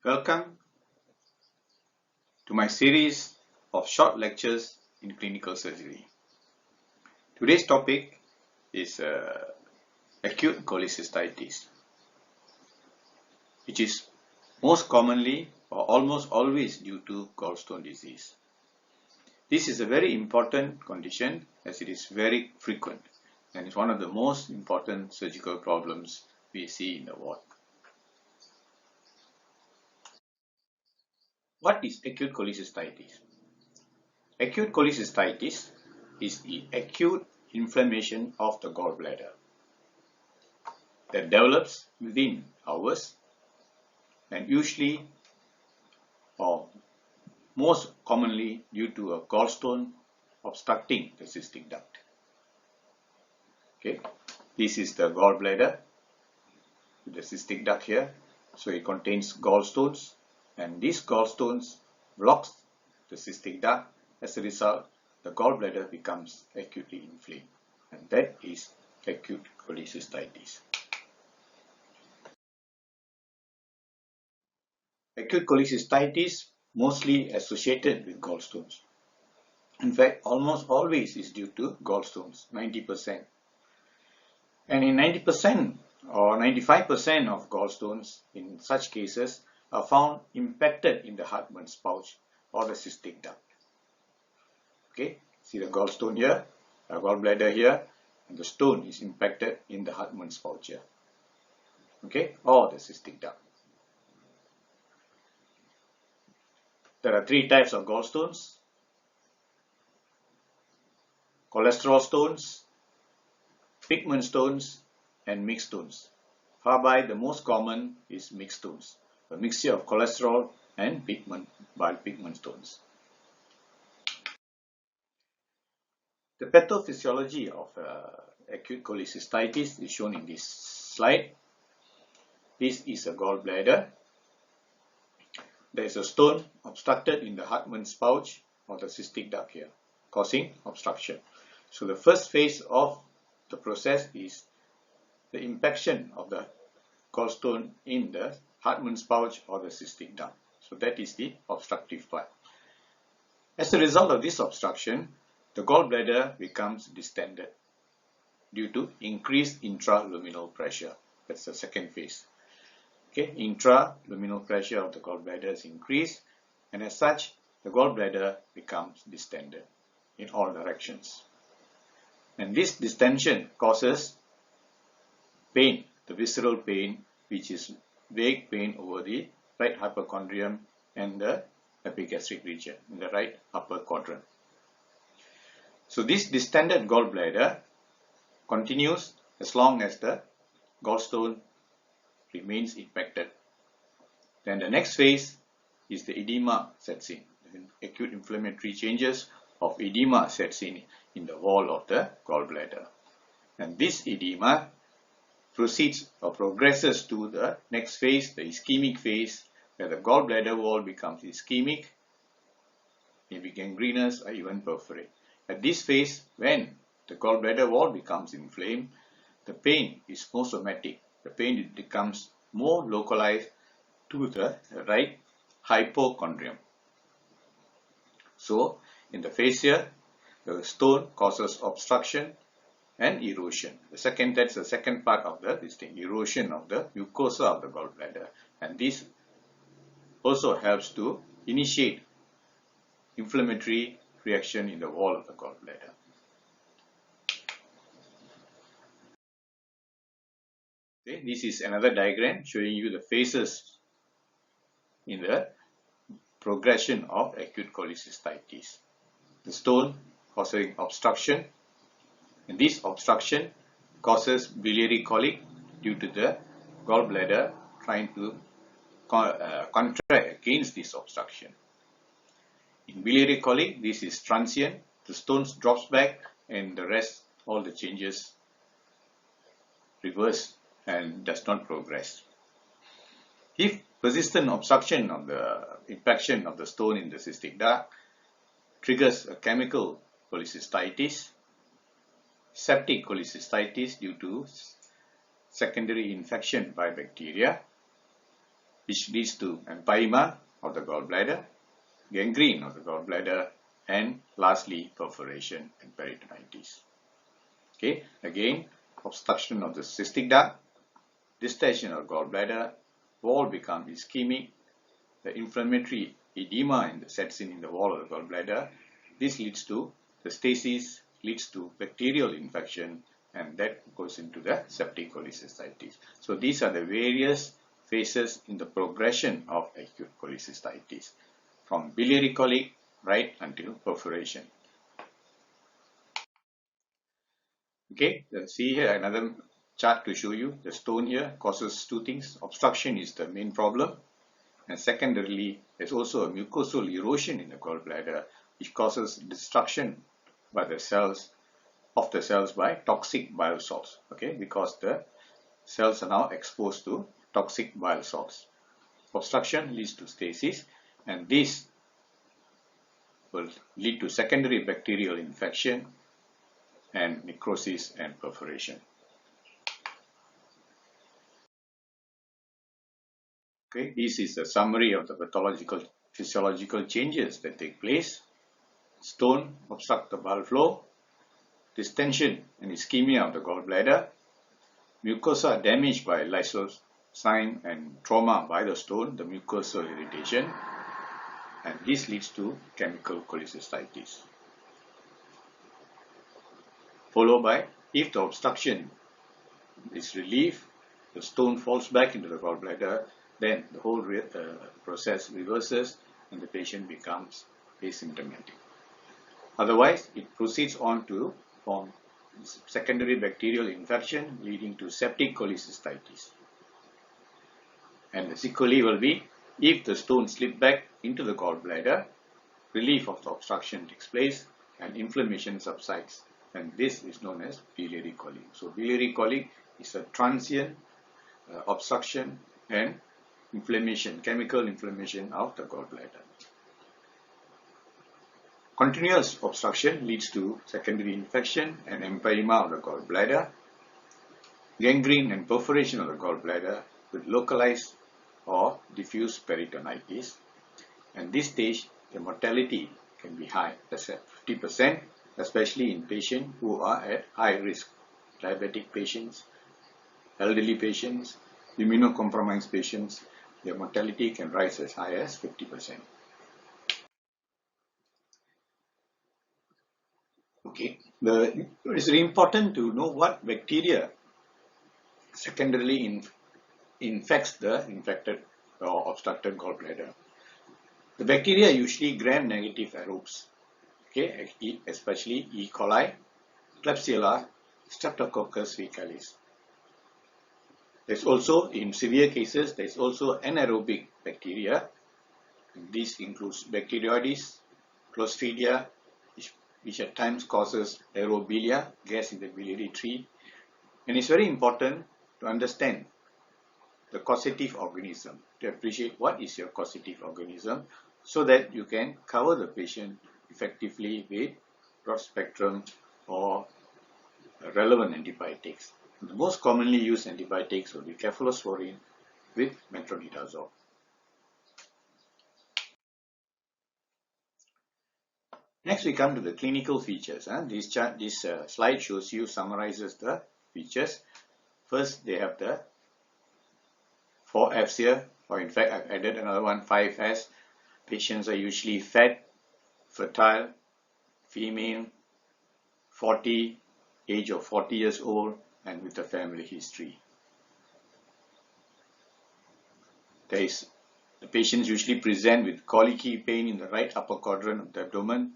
Welcome to my series of short lectures in clinical surgery. Today's topic is acute cholecystitis, which is most commonly or almost always due to gallstone disease. This is a very important condition as it is very frequent and is one of the most important surgical problems we see in the ward. What is acute cholecystitis? Acute cholecystitis is the acute inflammation of the gallbladder that develops within hours and usually or most commonly due to a gallstone obstructing the cystic duct. Okay, this is the gallbladder with the cystic duct here. So it contains gallstones, and these gallstones blocks the cystic duct. As a result, the gallbladder becomes acutely inflamed, and that is acute cholecystitis. Acute cholecystitis mostly associated with gallstones. In fact, almost always is due to gallstones, 90%. And in 90% or 95% of gallstones in such cases are found impacted in the Hartmann's pouch or the cystic duct. Okay, see the gallstone here, the gallbladder here, and the stone is impacted in the Hartmann's pouch here. Okay, or the cystic duct. There are three types of gallstones: cholesterol stones, pigment stones, and mixed stones. Whereby the most common is mixed stones, a mixture of cholesterol and bile pigment stones. The pathophysiology of acute cholecystitis is shown in this slide. This is a gallbladder. There is a stone obstructed in the Hartmann's pouch or the cystic duct here, causing obstruction. So the first phase of the process is the impaction of the gallstone in the Hartmann's pouch or the cystic duct. So that is the obstructive part. As a result of this obstruction, the gallbladder becomes distended due to increased intraluminal pressure. That's the second phase. Okay, intraluminal pressure of the gallbladder is increased, and as such, the gallbladder becomes distended in all directions. And this distension causes pain, the visceral pain, which is vague pain over the right hypochondrium and the epigastric region in the right upper quadrant. So this distended gallbladder continues as long as the gallstone remains impacted. Then the next phase is the edema sets in. Acute inflammatory changes of edema sets in the wall of the gallbladder. And this edema proceeds or progresses to the next phase, the ischemic phase, where the gallbladder wall becomes ischemic, maybe gangrenous or even perforate. At this phase, when the gallbladder wall becomes inflamed, the pain is more somatic. The pain becomes more localized to the right hypochondrium. So, in the phase here, the stone causes obstruction and erosion. That's the second part of this thing, erosion of the mucosa of the gallbladder. And this also helps to initiate inflammatory reaction in the wall of the gallbladder. Okay, this is another diagram showing you the phases in the progression of acute cholecystitis. The stone causing obstruction, and this obstruction causes biliary colic due to the gallbladder trying to contract against this obstruction. In biliary colic, this is transient, the stones drops back and the rest, all the changes reverse and does not progress. If persistent obstruction of the impaction of the stone in the cystic duct triggers a chemical cholecystitis, septic cholecystitis due to secondary infection by bacteria, which leads to empyema of the gallbladder, gangrene of the gallbladder, and lastly perforation and peritonitis. Okay, again obstruction of the cystic duct, distension of gallbladder, wall becomes ischemic, the inflammatory edema sets in the wall of the gallbladder. This leads to the stasis, leads to bacterial infection, and that goes into the septic cholecystitis. So these are the various phases in the progression of acute cholecystitis, from biliary colic right until perforation. Okay, let's see here another chart to show you. The stone here causes two things. Obstruction is the main problem, and secondarily there's also a mucosal erosion in the gallbladder which causes destruction by the cells by toxic bile salts. Okay, because the cells are now exposed to toxic bile salts. Obstruction leads to stasis, and this will lead to secondary bacterial infection and necrosis and perforation. Okay, this is a summary of the pathological physiological changes that take place. Stone obstruct the bile flow, distension and ischemia of the gallbladder, mucosa damaged by lysozyme and trauma by the stone, the mucosal irritation, and this leads to chemical cholecystitis. Followed by, if the obstruction is relieved, the stone falls back into the gallbladder, then the whole process reverses and the patient becomes asymptomatic. Otherwise, it proceeds on to form secondary bacterial infection leading to septic cholecystitis. And the sequelae will be, if the stone slips back into the gallbladder, relief of the obstruction takes place and inflammation subsides. And this is known as biliary colic. So biliary colic is a transient obstruction and inflammation, chemical inflammation of the gallbladder. Continuous obstruction leads to secondary infection and empyema of the gallbladder, gangrene and perforation of the gallbladder with localized or diffuse peritonitis. And this stage, the mortality can be high, that's at 50%, especially in patients who are at high risk, diabetic patients, elderly patients, immunocompromised patients. Their mortality can rise as high as 50%. Okay, it is very important to know what bacteria secondarily infects the infected or obstructed gallbladder. The bacteria are usually gram-negative aerobes, okay, especially E. coli, Klebsiella, Streptococcus faecalis. There's also, in severe cases, there's also anaerobic bacteria. This includes Bacteroides, Clostridia, which at times causes aerobilia, gas in the biliary tree. And it's very important to understand the causative organism, to appreciate what is your causative organism, so that you can cover the patient effectively with broad spectrum or relevant antibiotics. The most commonly used antibiotics will be cephalosporin with metronidazole. Next, we come to the clinical features. This slide shows you, summarizes the features. First, they have the 4 F's here, or in fact, I've added another one, 5S. Patients are usually fat, fertile, female, 40, age of 40 years old, and with a family history. The patients usually present with colicky pain in the right upper quadrant of the abdomen,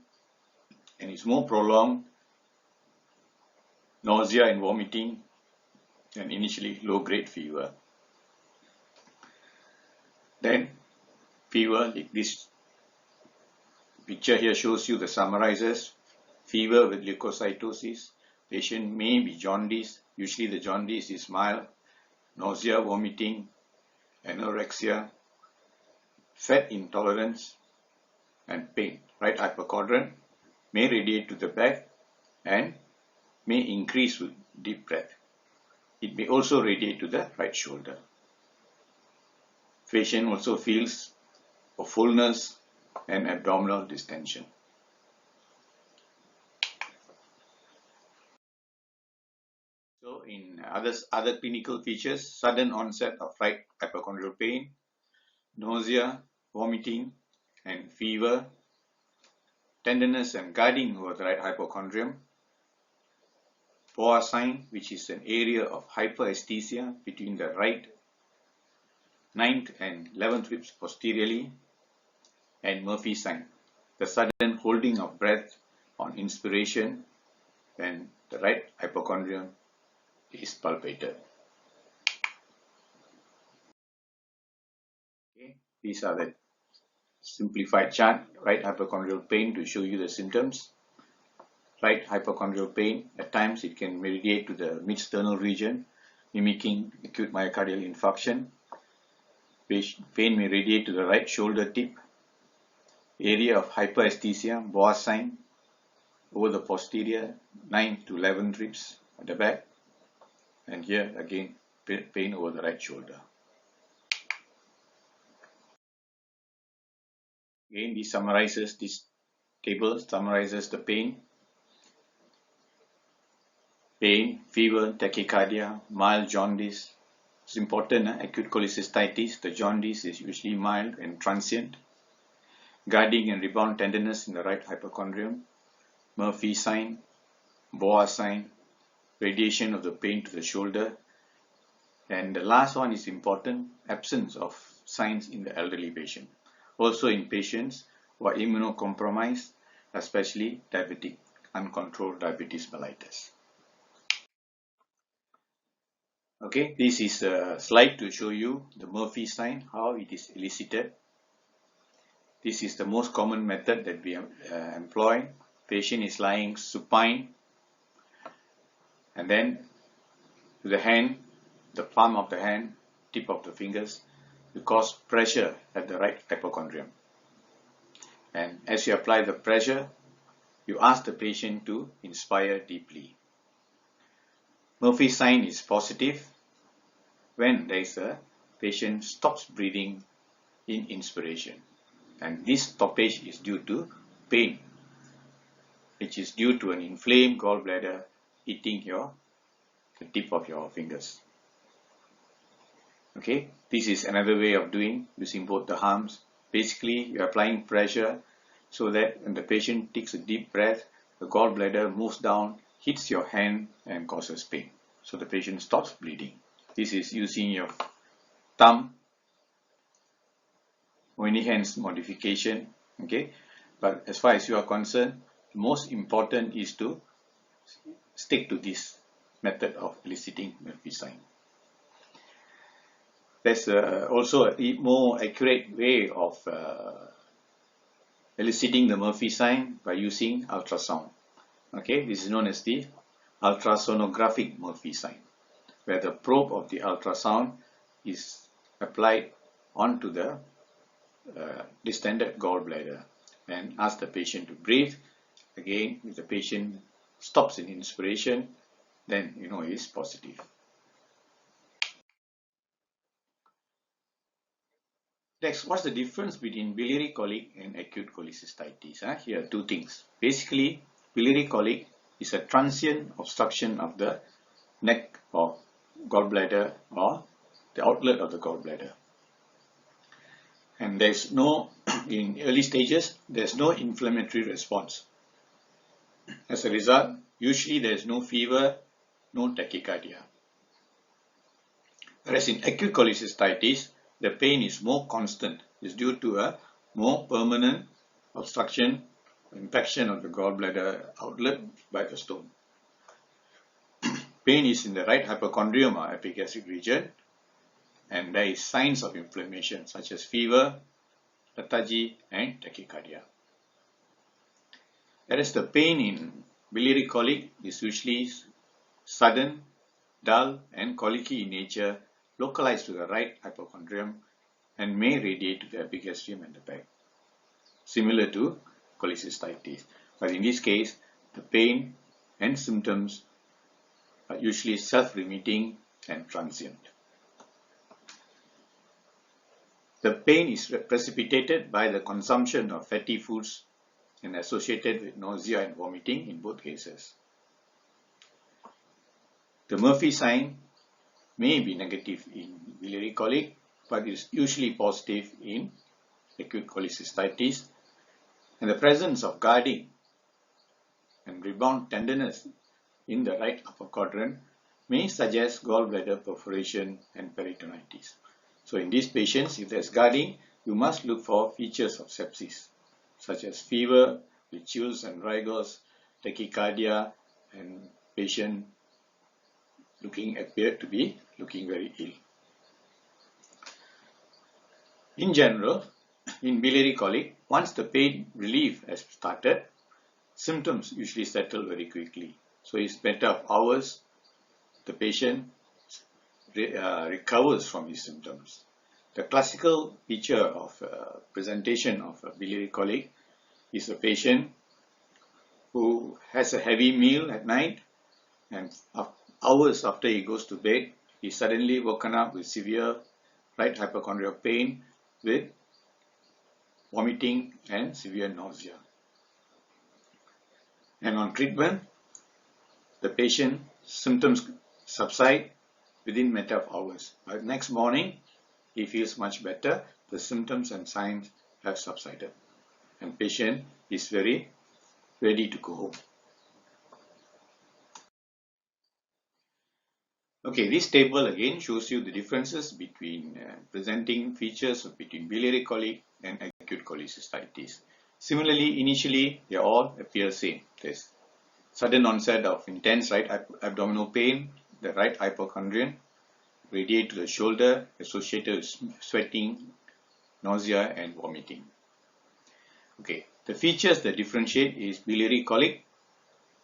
and is more prolonged, nausea and vomiting, and initially low-grade fever. Then fever, this picture here shows you the summarizes. Fever with leukocytosis. Patient may be jaundice. Usually the jaundice is mild. Nausea, vomiting, anorexia, fat intolerance, and pain. Right upper quadrant may radiate to the back and may increase with deep breath. It may also radiate to the right shoulder. Patient also feels a fullness and abdominal distension. So in other clinical features, sudden onset of right hypochondrial pain, nausea, vomiting, and fever, tenderness and guarding over the right hypochondrium, Boa sign, which is an area of hyperesthesia between the right 9th and 11th ribs posteriorly, and Murphy sign, the sudden holding of breath on inspiration when the right hypochondrium is palpated. Okay. These are the simplified chart, right hypochondrial pain to show you the symptoms. Right hypochondrial pain, at times it can radiate to the mid-sternal region, mimicking acute myocardial infarction. Pain may radiate to the right shoulder tip, area of hyperesthesia, Boa sign, over the posterior 9th to 11th ribs at the back, and here again pain over the right shoulder. Again, this table summarizes the pain, fever, tachycardia, mild jaundice. It's important, acute cholecystitis, the jaundice is usually mild and transient. Guarding and rebound tenderness in the right hypochondrium, Murphy sign, Boa sign, radiation of the pain to the shoulder, and the last one is important, absence of signs in the elderly patient. Also in patients who are immunocompromised, especially diabetic, uncontrolled diabetes mellitus. Okay, this is a slide to show you the Murphy sign, how it is elicited. This is the most common method that we employ. Patient is lying supine, and then the hand, the palm of the hand, tip of the fingers, you cause pressure at the right hypochondrium. And as you apply the pressure, you ask the patient to inspire deeply. Murphy sign is positive when there is a patient stops breathing in inspiration. And this stoppage is due to pain, which is due to an inflamed gallbladder hitting the tip of your fingers. Okay, this is another way of doing, using both the arms. Basically, you are applying pressure so that when the patient takes a deep breath, the gallbladder moves down, hits your hand and causes pain. So the patient stops bleeding. This is using your thumb, only hands modification. Okay, but as far as you are concerned, the most important is to stick to this method of eliciting Murphy sign. There's also a more accurate way of eliciting the Murphy sign by using ultrasound. Okay, this is known as the ultrasonographic Murphy sign, where the probe of the ultrasound is applied onto the distended gallbladder and ask the patient to breathe. Again, if the patient stops in inspiration, then you know it is positive. Next, what's the difference between biliary colic and acute cholecystitis? Here are two things. Basically, biliary colic is a transient obstruction of the neck or gallbladder or the outlet of the gallbladder. And there's no, in early stages, there's no inflammatory response. As a result, usually there's no fever, no tachycardia. Whereas in acute cholecystitis, the pain is more constant. It's due to a more permanent obstruction, impaction of the gallbladder outlet by the stone. Pain is in the right hypochondrium or epigastric region, and there is signs of inflammation such as fever, lethargy, and tachycardia. Whereas the pain in biliary colic is usually sudden, dull, and colicky in nature, localized to the right hypochondrium, and may radiate to the epigastrium and the back, similar to cholecystitis. But in this case, the pain and symptoms are usually self-remitting and transient. The pain is precipitated by the consumption of fatty foods and associated with nausea and vomiting in both cases. The Murphy sign may be negative in biliary colic, but is usually positive in acute cholecystitis, and the presence of guarding and rebound tenderness in the right upper quadrant may suggest gallbladder perforation and peritonitis. So in these patients, if there's guarding, you must look for features of sepsis, such as fever with chills and rigors, tachycardia, and patient appeared to be looking very ill. In general, in biliary colic, once the pain relief has started, symptoms usually settle very quickly. So it's a matter of hours, the patient recovers from his symptoms. The classical feature of presentation of biliary colic is a patient who has a heavy meal at night, and hours after he goes to bed, he's suddenly woken up with severe right hypochondrial pain with vomiting and severe nausea. And on treatment, the patient's symptoms subside within a matter of hours. But next morning, he feels much better. The symptoms and signs have subsided, and patient is very ready to go home. Okay, this table again shows you the differences between presenting features between biliary colic and acute cholecystitis. Similarly, initially they all appear same. There's sudden onset of intense right abdominal pain, the right hypochondrion, radiate to the shoulder, associated with sweating, nausea, and vomiting. Okay, the features that differentiate is biliary colic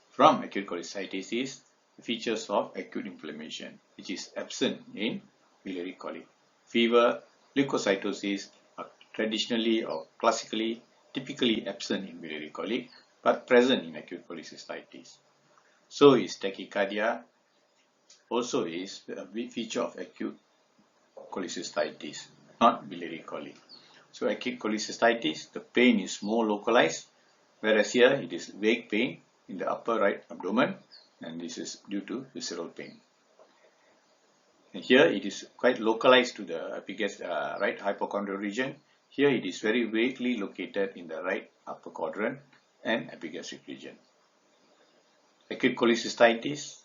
from acute cholecystitis is the features of acute inflammation, which is absent in biliary colic. Fever, leukocytosis are traditionally or classically, typically absent in biliary colic, but present in acute cholecystitis. So is tachycardia, also is a big feature of acute cholecystitis, not biliary colic. So acute cholecystitis, the pain is more localized, whereas here it is vague pain in the upper right abdomen, and this is due to visceral pain. And here it is quite localized to the right hypochondrial region. Here it is very vaguely located in the right upper quadrant and epigastric region. Acute cholecystitis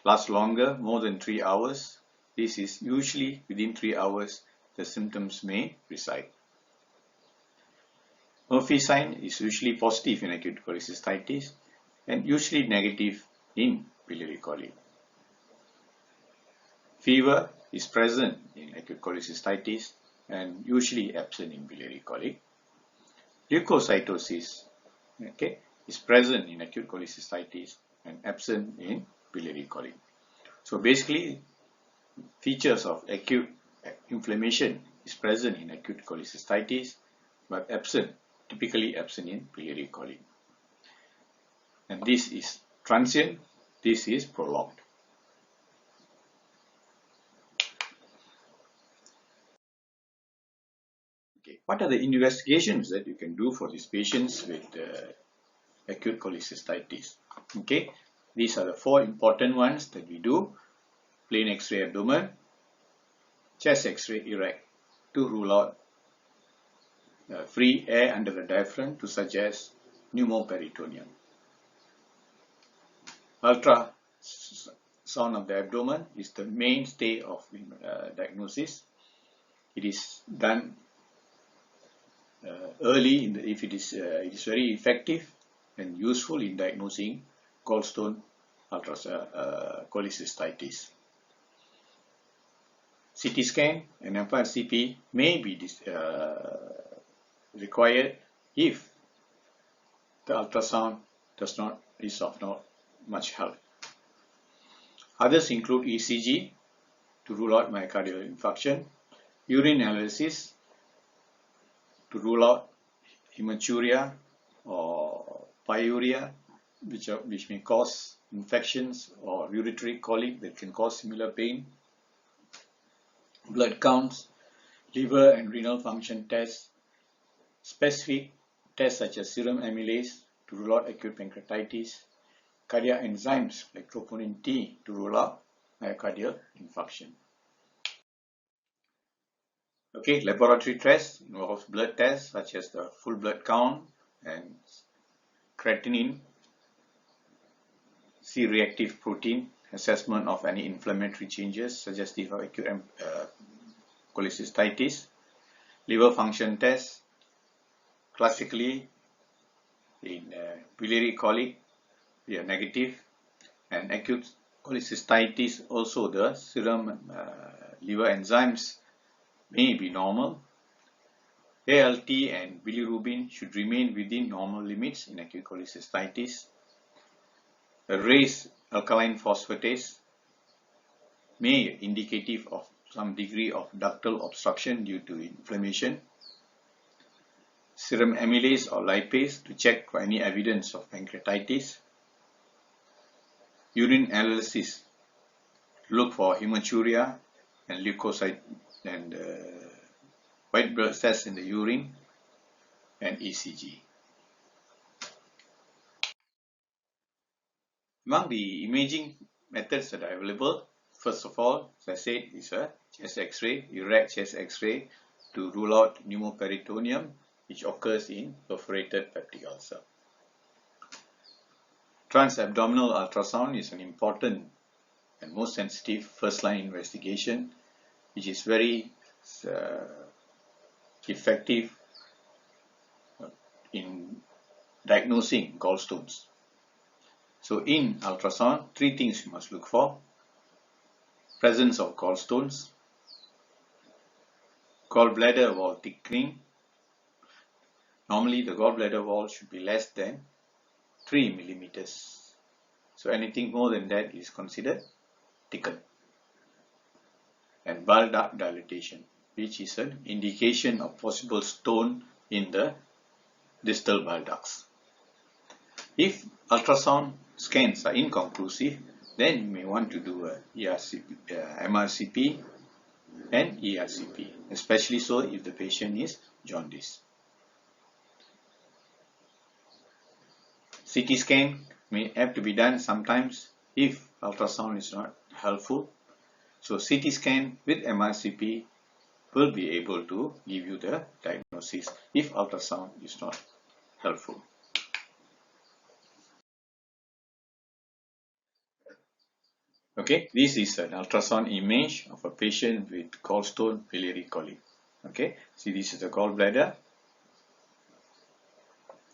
lasts longer, more than 3 hours. This is usually within 3 hours the symptoms may reside. Murphy sign is usually positive in acute cholecystitis and usually negative in biliary colic. Fever is present in acute cholecystitis and usually absent in biliary colic. Leukocytosis is present in acute cholecystitis and absent in biliary colic. So basically, features of acute inflammation is present in acute cholecystitis but typically absent in biliary colic. And this is transient, this is prolonged. Okay, what are the investigations that you can do for these patients with acute cholecystitis? Okay, these are the 4 important ones that we do: plain X-ray abdomen, chest X-ray erect to rule out free air under the diaphragm to suggest pneumoperitoneum. Ultrasound of the abdomen is the mainstay of diagnosis. It is done early if it is very effective and useful in diagnosing gallstone cholecystitis. CT scan and FRCP may be required if the ultrasound is of not much help. Others include ECG to rule out myocardial infarction, urine analysis to rule out hematuria or pyuria, which may cause infections, or ureteric colic that can cause similar pain. Blood counts liver and renal function tests, specific tests such as serum amylase to rule out acute pancreatitis, cardiac enzymes like troponin T to rule out myocardial infarction. Okay, laboratory tests involves blood tests such as the full blood count and creatinine, C-reactive protein, assessment of any inflammatory changes suggestive of acute cholecystitis, liver function tests, classically in biliary colic, we are negative, and acute cholecystitis also the serum liver enzymes may be normal. ALT and bilirubin should remain within normal limits in acute cholecystitis. A raised alkaline phosphatase may be indicative of some degree of ductal obstruction due to inflammation. Serum amylase or lipase to check for any evidence of pancreatitis. Urine analysis to look for hematuria and leukocyte and white blood cells in the urine, and ECG. Among the imaging methods that are available, first of all, as I said, is a chest X-ray, erect chest X-ray to rule out pneumoperitoneum, which occurs in perforated peptic ulcer. Transabdominal ultrasound is an important and most sensitive first-line investigation, which is very effective in diagnosing gallstones. So in ultrasound, three things you must look for: presence of gallstones, gallbladder wall thickening. Normally the gallbladder wall should be less than 3 millimeters. So anything more than that is considered thickened. And bile duct dilatation, which is an indication of possible stone in the distal bile ducts. If ultrasound scans are inconclusive, then you may want to do a MRCP and ERCP, especially so if the patient is jaundiced. CT scan may have to be done sometimes if ultrasound is not helpful. So CT scan with MRCP will be able to give you the diagnosis if ultrasound is not helpful. Okay, this is an ultrasound image of a patient with gallstone biliary colic. Okay, see, this is the gallbladder.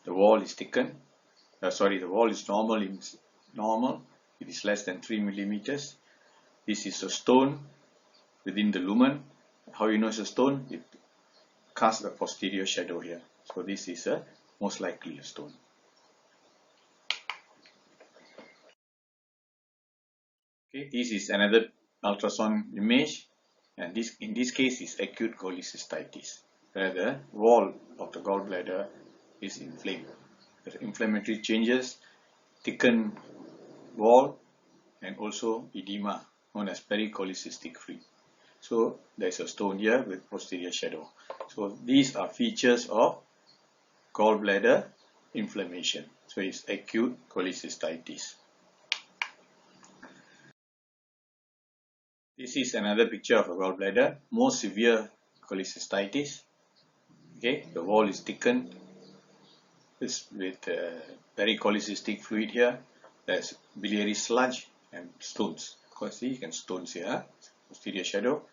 The wall is thickened. The wall is normal. It is less than 3 millimeters. This is a stone within the lumen. How you know it's a stone? It casts a posterior shadow here. So this is a most likely a stone. Okay, this is another ultrasound image, and this in this case is acute cholecystitis, where the wall of the gallbladder is inflamed. There are inflammatory changes, thickened wall, and also edema known as pericholecystic fluid. So there is a stone here with posterior shadow. So these are features of gallbladder inflammation. So it's acute cholecystitis. This is another picture of a gallbladder, more severe cholecystitis. Okay, the wall is thickened with pericholecystic fluid here. There's biliary sludge and stones. See, you can stones here. Posterior shadow,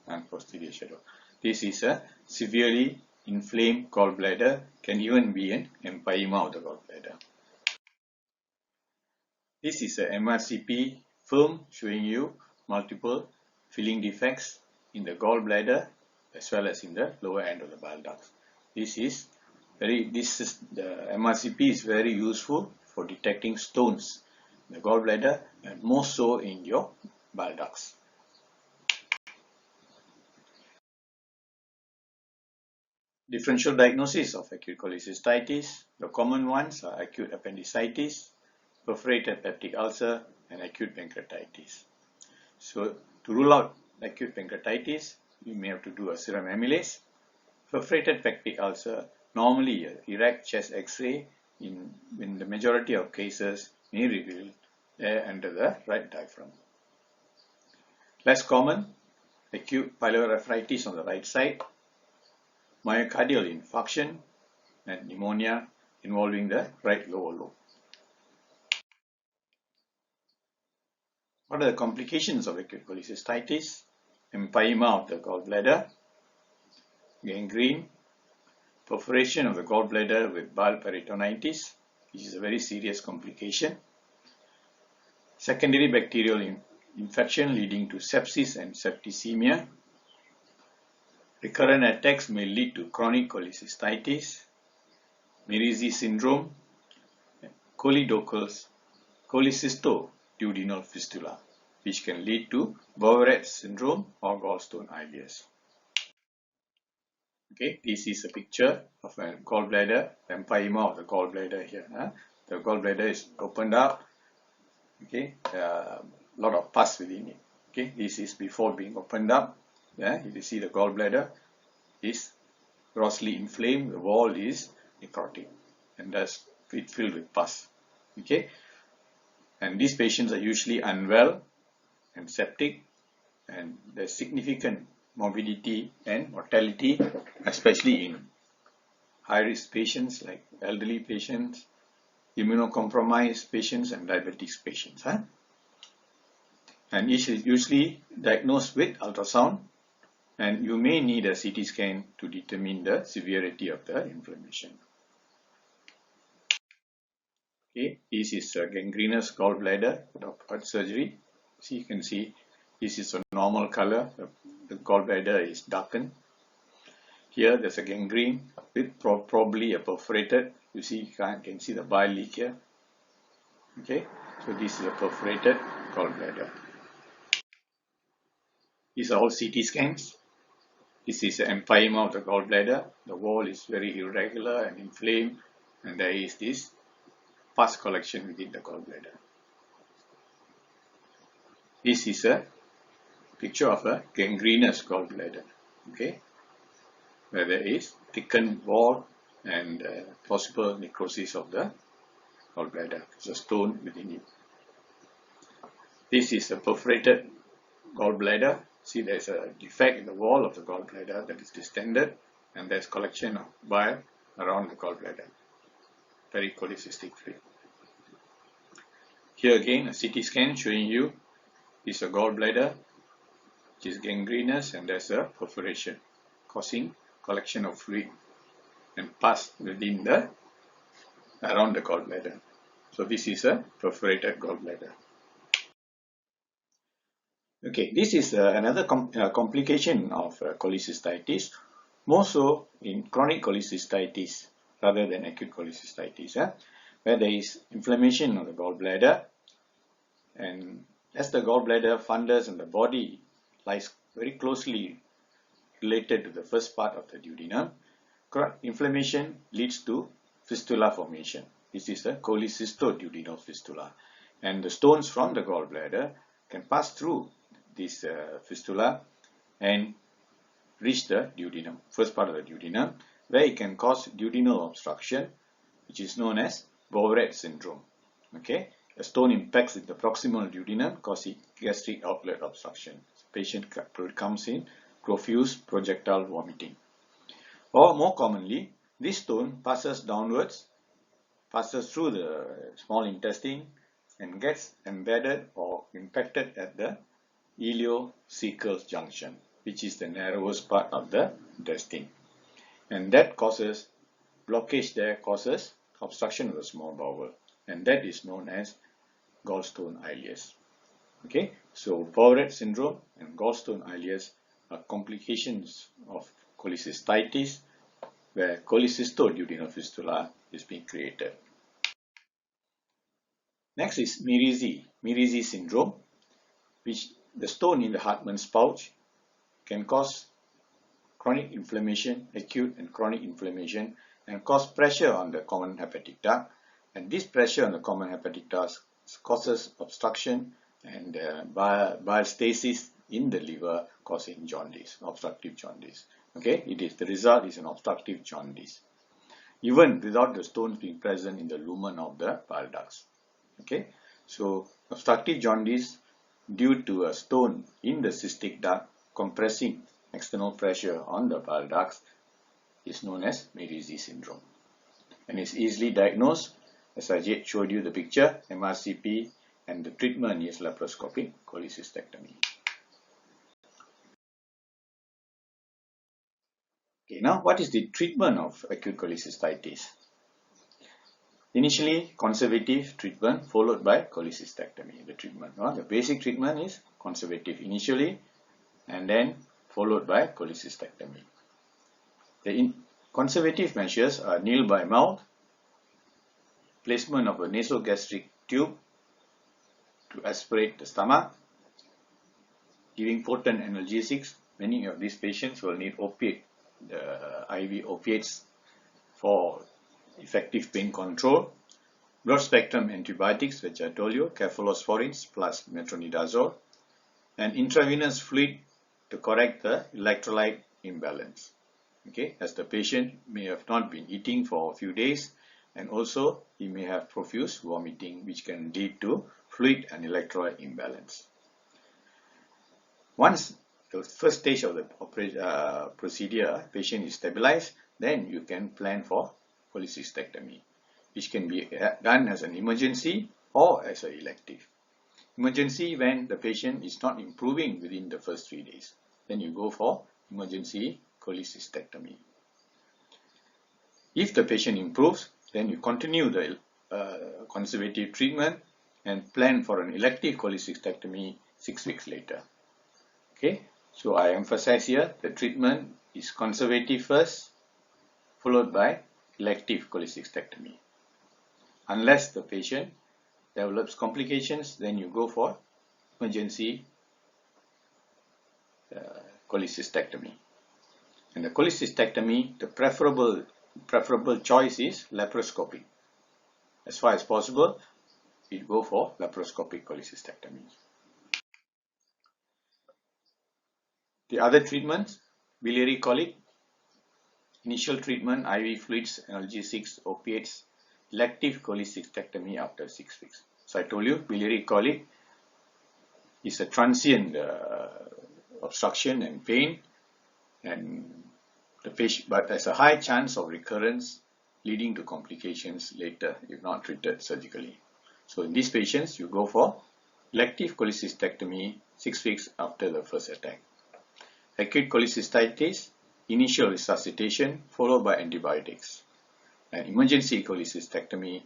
and posterior shadow. This is a severely inflamed gallbladder, can even be an empyema of the gallbladder. This is a MRCP film showing you multiple filling defects in the gallbladder as well as in the lower end of the bile duct. The MRCP is very useful for detecting stones in the gallbladder and more so in your bile ducts. Differential diagnosis of acute cholecystitis. The common ones are acute appendicitis, perforated peptic ulcer, and acute pancreatitis. So to rule out acute pancreatitis, you may have to do a serum amylase. Perforated peptic ulcer, normally erect chest X-ray in the majority of cases may reveal there under the right diaphragm. Less common, acute pyelonephritis on the right side, myocardial infarction, and pneumonia involving the right lower lobe. What are the complications of acute cholecystitis? Empyema of the gallbladder, gangrene, perforation of the gallbladder with bile peritonitis, which is a very serious complication, secondary bacterial infection leading to sepsis and septicemia. Recurrent attacks may lead to chronic cholecystitis, Mirizi syndrome, cholecystoduodenal fistula, which can lead to Boveret's syndrome or gallstone ileus. Okay, this is a picture of a gallbladder, empyema of the gallbladder here. The gallbladder is opened up. Okay, lot of pus within it. Okay, this is before being opened up. You see the gallbladder is grossly inflamed. The wall is necrotic, and thus it filled with pus. Okay, and these patients are usually unwell and septic, and there's significant morbidity and mortality, especially in high-risk patients like elderly patients, immunocompromised patients, and diabetes patients. And it is usually diagnosed with ultrasound, and you may need a CT scan to determine the severity of the inflammation. Okay, this is a gangrenous gallbladder after surgery. So you can see this is a normal color. The gallbladder is darkened. Here there's a gangrene with probably a perforated. You see, you can see the bile leak here. Okay, so this is a perforated gallbladder. These are all CT scans. This is an empyema of the gallbladder. The wall is very irregular and inflamed, and there is this pus collection within the gallbladder. This is a picture of a gangrenous gallbladder, okay, where there is thickened wall and possible necrosis of the gallbladder. There's a stone within it. This is a perforated gallbladder. See, there's a defect in the wall of the gallbladder that is distended, and there's collection of bile around the gallbladder. Very cholecystic fluid. Here again, a CT scan showing you is a gallbladder which is gangrenous, and there's a perforation causing collection of fluid and pus within the around the gallbladder. So this is a perforated gallbladder. Okay, this is another complication of cholecystitis, more so in chronic cholecystitis rather than acute cholecystitis, where there is inflammation of the gallbladder, and as the gallbladder fundus and the body lies very closely related to the first part of the duodenum, inflammation leads to fistula formation. This is a cholecystoduodenal fistula, and the stones from the gallbladder can pass through this fistula and reach the duodenum, first part of the duodenum, where it can cause duodenal obstruction, which is known as Boveret's syndrome. Okay, a stone impacts the proximal duodenum, causing gastric outlet obstruction. The patient comes in profuse projectile vomiting. Or more commonly, this stone passes downwards, passes through the small intestine, and gets embedded or impacted at the ileocecal junction, which is the narrowest part of the intestine, and that causes blockage. There causes obstruction of the small bowel, and that is known as gallstone ileus. Okay, so Boveret's syndrome and gallstone ileus are complications of cholecystitis, where cholecystoduodenal fistula is being created. Next is Mirizi syndrome, which the stone in the Hartmann's pouch can cause chronic inflammation, acute and chronic inflammation, and cause pressure on the common hepatic duct. And this pressure on the common hepatic duct causes obstruction and bile stasis in the liver causing jaundice, obstructive jaundice. Okay, the result is an obstructive jaundice, even without the stones being present in the lumen of the bile ducts. Okay, so obstructive jaundice due to a stone in the cystic duct compressing external pressure on the bile ducts is known as Mersey syndrome, and is easily diagnosed, as I showed you the picture, MRCP, and the treatment is laparoscopic cholecystectomy. Okay, now what is the treatment of acute cholecystitis? Initially, conservative treatment followed by cholecystectomy. The basic treatment is conservative initially and then followed by cholecystectomy. The conservative measures are nil by mouth, placement of a nasogastric tube to aspirate the stomach, giving potent analgesics. Many of these patients will need opiate, the IV opiates for effective pain control, broad spectrum antibiotics, which I told you, cephalosporins plus metronidazole, and intravenous fluid to correct the electrolyte imbalance. Okay, as the patient may have not been eating for a few days, and also he may have profuse vomiting, which can lead to fluid and electrolyte imbalance. Once the first stage of the procedure, patient is stabilized, then you can plan for cholecystectomy, which can be done as an emergency or as an elective. Emergency when the patient is not improving within the first 3 days. Then you go for emergency cholecystectomy. If the patient improves, then you continue the conservative treatment and plan for an elective cholecystectomy 6 weeks later. Okay, so I emphasize here the treatment is conservative first, followed by elective cholecystectomy. Unless the patient develops complications, then you go for emergency cholecystectomy. And the cholecystectomy, the preferable choice is laparoscopic. As far as possible, you go for laparoscopic cholecystectomy. The other treatments, biliary colic, initial treatment, IV fluids, analgesics, opiates, elective cholecystectomy after 6 weeks. So I told you biliary colic is a transient obstruction and pain, and the patient, but there's a high chance of recurrence leading to complications later if not treated surgically. So in these patients, you go for elective cholecystectomy 6 weeks after the first attack. Acute cholecystitis, initial resuscitation followed by antibiotics, and emergency cholecystectomy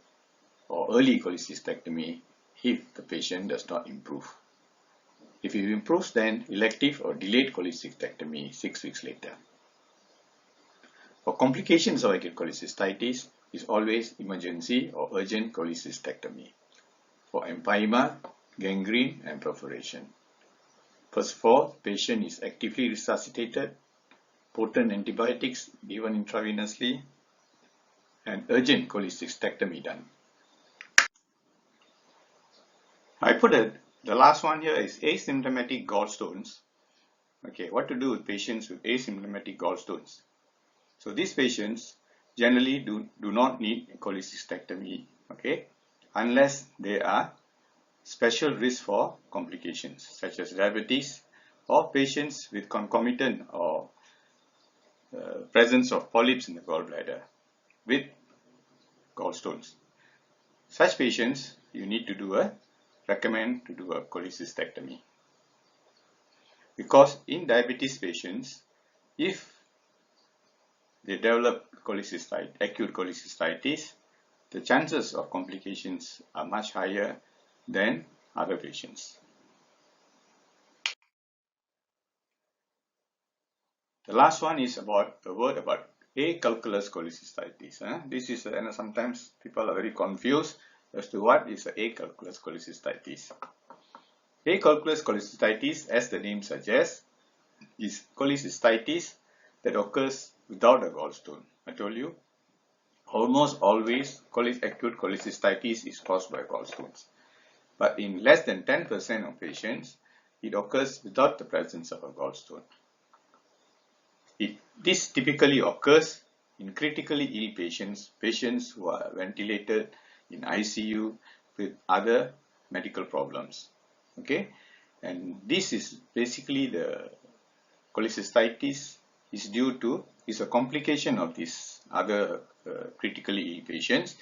or early cholecystectomy if the patient does not improve. If he improves, then elective or delayed cholecystectomy 6 weeks later. For complications of acute cholecystitis, is always emergency or urgent cholecystectomy for empyema, gangrene, and perforation. First of all, patient is actively resuscitated, potent antibiotics given intravenously, and urgent cholecystectomy done. I put the last one here is asymptomatic gallstones. Okay, what to do with patients with asymptomatic gallstones? So these patients generally do not need cholecystectomy, okay, unless they are special risk for complications such as diabetes or patients with concomitant or presence of polyps in the gallbladder with gallstones. Such patients, you need to recommend to do a cholecystectomy, because in diabetes patients, if they develop acute cholecystitis, the chances of complications are much higher than other patients. The last one is about a word about acalculous cholecystitis. This is sometimes people are very confused as to what is acalculous cholecystitis. Acalculous cholecystitis, as the name suggests, is cholecystitis that occurs without a gallstone. I told you, almost always acute cholecystitis is caused by gallstones. But in less than 10% of patients, it occurs without the presence of a gallstone. This typically occurs in critically ill patients who are ventilated in ICU with other medical problems. Okay, and this is basically the cholecystitis is a complication of these other critically ill patients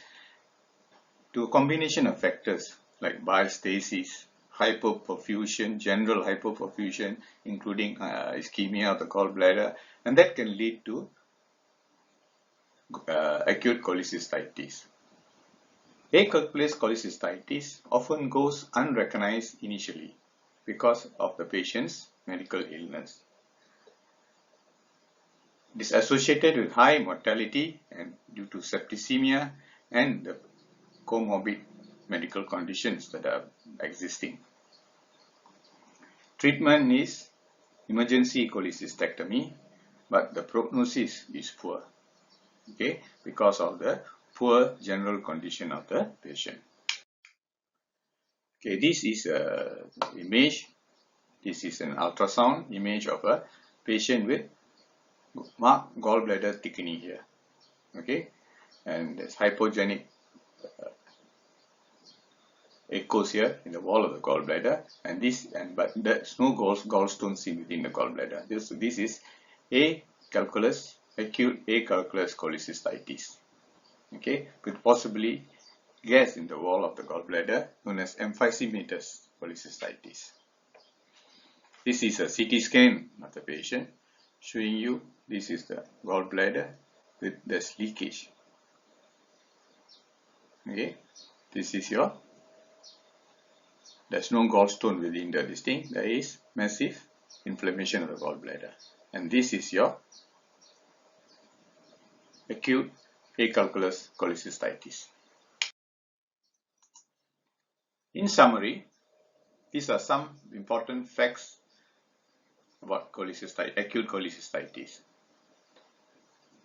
to a combination of factors like bile stasis, hypoperfusion, general hypoperfusion, including ischemia of the gallbladder, and that can lead to acute cholecystitis. Acalculous cholecystitis often goes unrecognized initially because of the patient's medical illness. It is associated with high mortality and due to septicemia and the comorbid medical conditions that are existing. Treatment is emergency cholecystectomy, but the prognosis is poor, okay, because of the poor general condition of the patient. Okay, this is an image. This is an ultrasound image of a patient with marked gallbladder thickening here. Okay, and there's hypogenic echoes here in the wall of the gallbladder, but there's no gallstone seen within the gallbladder. This is acalculous, acute acalculous cholecystitis. Okay, with possibly gas in the wall of the gallbladder known as emphysematous cholecystitis. This is a CT scan of the patient showing you this is the gallbladder with this leakage. Okay, this is there's no gallstone within the distinct. There is massive inflammation of the gallbladder, and this is your acute acalculous cholecystitis. In summary, these are some important facts about acute cholecystitis.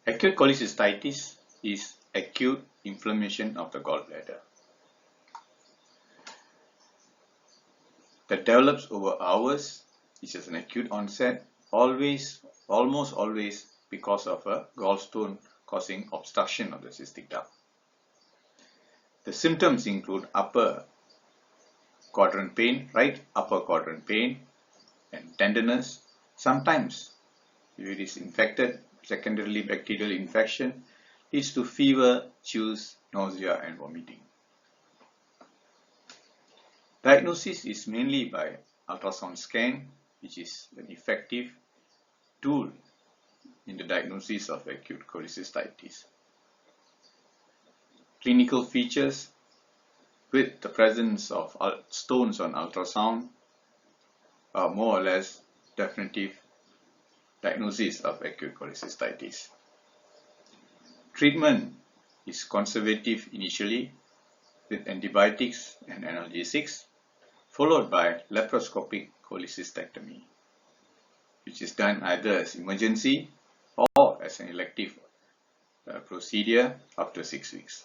Acute cholecystitis is acute inflammation of the gallbladder that develops over hours. It is an acute onset, almost always because of a gallstone causing obstruction of the cystic duct. The symptoms include upper quadrant pain, right upper quadrant pain, and tenderness. Sometimes, if it is infected, secondarily bacterial infection, leads to fever, chills, nausea, and vomiting. Diagnosis is mainly by ultrasound scan, which is an effective tool in the diagnosis of acute cholecystitis. Clinical features with the presence of stones on ultrasound are more or less definitive diagnosis of acute cholecystitis. Treatment is conservative initially with antibiotics and analgesics, followed by laparoscopic cholecystectomy, which is done either as emergency or as an elective procedure after 6 weeks.